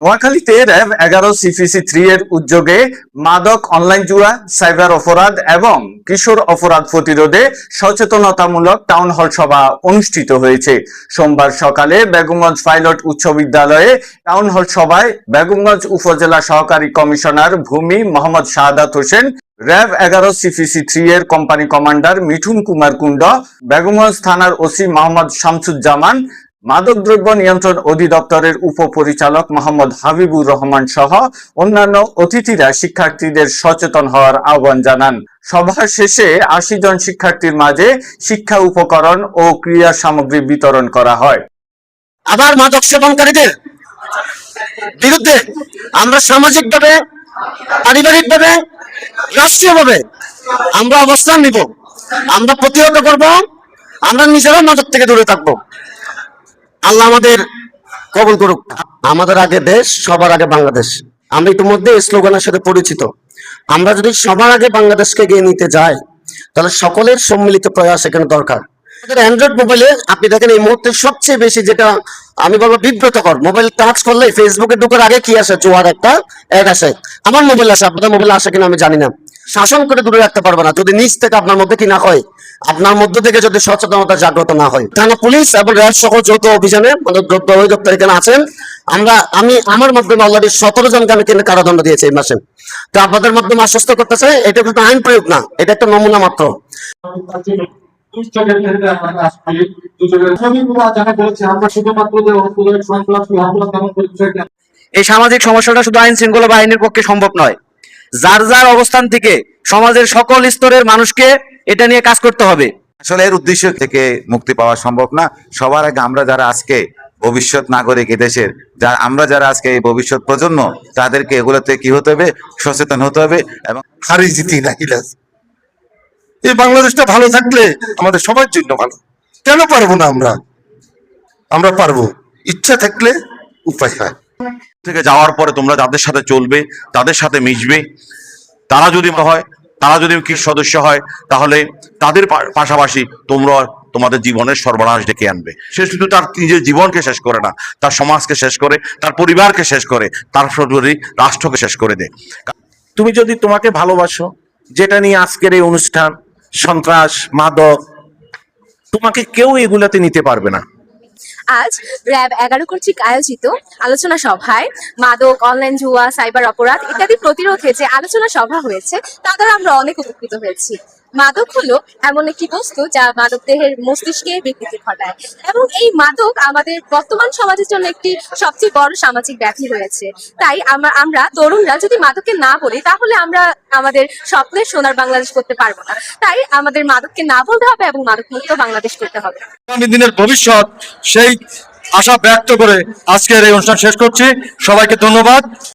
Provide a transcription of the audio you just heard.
নোয়াখালীতে RAB 11 CPC-3 এর উদ্যোগে মাদক, অনলাইন জুয়া, সাইবার অপরাধ এবং কিশোর অপরাধ প্রতিরোধে সচেতনতামূলক টাউন হল সভা অনুষ্ঠিত হয়েছে। সোমবার সকালে বেগমগঞ্জ পাইলট উচ্চ বিদ্যালয়ে টাউন হল সভায় বেগমগঞ্জ উপজেলা সহকারী কমিশনার ভূমি মোহাম্মদ শাহাদাত হোসেন, র্যাব 11 CPC-3 এর কোম্পানি কমান্ডার মিঠুন কুমার কুণ্ড, বেগমগঞ্জ থানার ওসি মোহাম্মদ শামসুজ্জামান, মাদকদ্রব্য নিয়ন্ত্রণ অধিদপ্তরের উপপরিচালক মোহাম্মদ হাবিবুর রহমান সহ অন্যান্য অতিথিরা শিক্ষার্থীদের সচেতন হওয়ার আহ্বান জানান। সভা শেষে 80 জন শিক্ষার্থীর মাঝে শিক্ষা উপকরণ ও ক্রীড়া সামগ্রী বিতরণ করা হয়। আবার মাদক সেবনকারীদের বিরুদ্ধে আমরা সামাজিকভাবে, পারিবারিকভাবে, রাষ্ট্রীয়ভাবে আমরা অবস্থান নিব, আমরা প্রতিহত করব, আমরা নিজেরা মাদক থেকে দূরে থাকবো। আল্লাহ আমাদের কবুল করুক। আমাদের আগে দেশ, সবার আগে বাংলাদেশ। আমরা ইতিমধ্যে এই স্লোগানের সাথে পরিচিত। আমরা যদি সবার আগে বাংলাদেশকে এগিয়ে নিতে যাই, তাহলে সকলের সম্মিলিত প্রয়াস এখানে দরকার। অ্যান্ড্রয়েড মোবাইলে আপনি দেখেন এই মুহূর্তে সবচেয়ে বেশি যেটা আমি বলবো বিব্রতকর, মোবাইল টাচ করলে ফেসবুকে ঢুকার আগে কি আসে, জোয়ার একটা অ্যাড আসে। আমার মোবাইল আসে, আপনাদের মোবাইল আসে কিনা আমি জানি না। শাসন করে দূরে রাখতে পারবে না যদি নিজ থেকে আপনার মধ্যে কি না হয়, আপনার মধ্য থেকে যদি সচেতনতা জাগ্রত না হয়। থানা পুলিশ এবং র্যাব সহ যৌথ অভিযানে দ্রব্য অধিদপ্তর এখানে আছেন। আমি আমার মাধ্যমে অলরেডি 17 জনকে আমি কিন্তু কারাদণ্ড দিয়েছি এই মাসে। তো আপনাদের মাধ্যমে আশ্বস্ত করতে চাই, এটা কিন্তু আইন প্রয়োগ না, এটা একটা নমুনা মাত্র। এই সামাজিক সমস্যাটা শুধু আইন শৃঙ্খলা বাহিনীর পক্ষে সম্ভব নয়, যার যার অবস্থান থেকে সমাজের সকল স্তরের মানুষকে এটা নিয়ে কাজ করতে হবে। আসলে এর উদ্দেশ্য থেকে মুক্তি পাওয়া সম্ভব না। সবার আগে আমরা যারা আজকে ভবিষ্যৎ নাগরিক এদেশের, আমরা যারা আজকে এই ভবিষ্যৎ প্রজন্ম, তাদেরকে এগুলোতে কি হতে হবে, সচেতন হতে হবে। এবং হারি জিতি না ইলাজ, এই বাংলাদেশটা ভালো থাকলে আমাদের সবার জন্য ভালো। কেন পারবো না? আমরা পারবো, ইচ্ছা থাকলে উপায় হয়। থেকে যাওয়ার পরে তোমরা যাদের সাথে চলবে, তাদের সাথে মিশবে, তারা যদি হয়, তারা যদি কি সদস্য হয়, তাহলে তাদের পাশাপাশি তোমরা তোমাদের জীবনের সর্বনাশ ডেকে আনবে। সে শুধু তার নিজের জীবনকে শেষ করে না, তার সমাজকে শেষ করে, তার পরিবারকে শেষ করে, তার সর্বোপরি রাষ্ট্রকে শেষ করে দেয়। তুমি যদি তোমাকে ভালোবাসো, যেটা নিয়ে আজকের এই অনুষ্ঠান, সন্ত্রাস, মাদক, তোমাকে কেউ এগুলাতে নিতে পারবে না। আজ র্যাব 11 কর্তৃক আয়োজিত আলোচনা সভায় মাদক, অনলাইন জুয়া, সাইবার অপরাধ ইত্যাদি প্রতিরোধে যে আলোচনা সভা হয়েছে তা দ্বারা আমরা অনেক উপকৃত হয়েছি। মাদক হলো এমন একটি বস্তু যা মাদক দেহের মস্তিষ্কে বিকৃতি ঘটায় এবং এই মাদক আমাদের বর্তমান সমাজের জন্য একটি সবচেয়ে বড় সামাজিক ব্যাধি হয়েছে। তাই আমরা তরুণরা যদি মাদককে না বলি তাহলে আমরা আমাদের স্বপ্নের সোনার বাংলাদেশ করতে পারবো না। তাই আমাদের মাদককে না বলতে হবে এবং মাদক মুক্ত বাংলাদেশ করতে হবে। আগামী দিনের ভবিষ্যৎ, সেই আশা ব্যক্ত করে আজকের এই অনুষ্ঠান শেষ করছি। সবাইকে ধন্যবাদ।